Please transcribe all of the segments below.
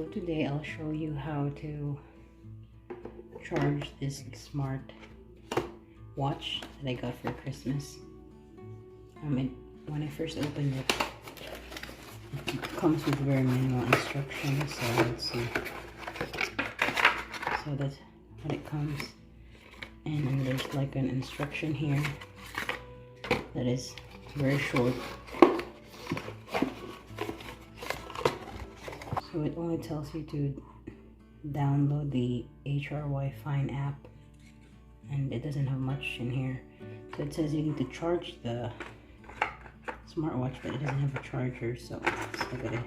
So today I'll show you how to charge this smart watch that I got for Christmas. When I first opened it, it comes with very minimal instructions. So let's see. So that's what it comes, and then there's like an instruction here that is very short. So it only tells you to download the HRY Fine app, and it doesn't have much in here. So it says you need to charge the smartwatch, but it doesn't have a charger. So let's look at it.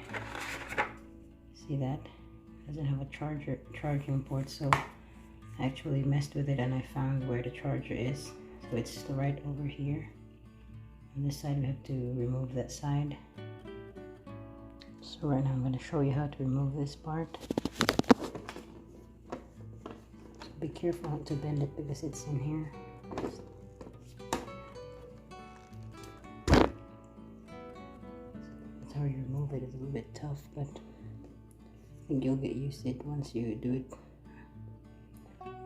See that? It doesn't have a charging port. So I actually messed with it and I found where the charger is. So it's right over here. On this side we have to remove that side. So right now I'm going to show you how to remove this part. So be careful not to bend it because it's in here. That's how you remove it. It's a little bit tough, but I think you'll get used to it once you do it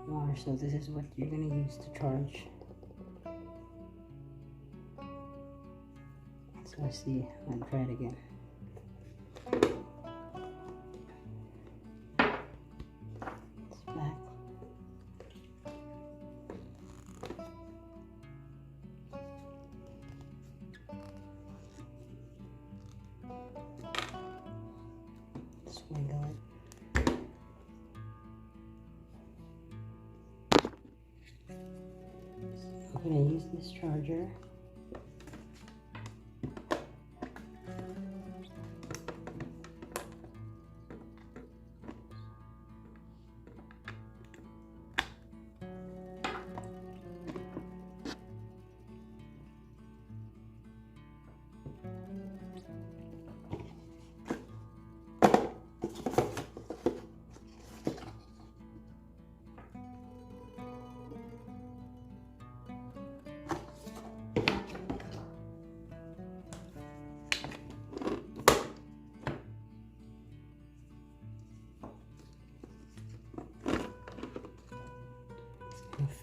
more. So this is what you're going to use to charge. So I see, I'll try it again. It's back. Swiggle it. I'm going to use this charger.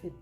Fit.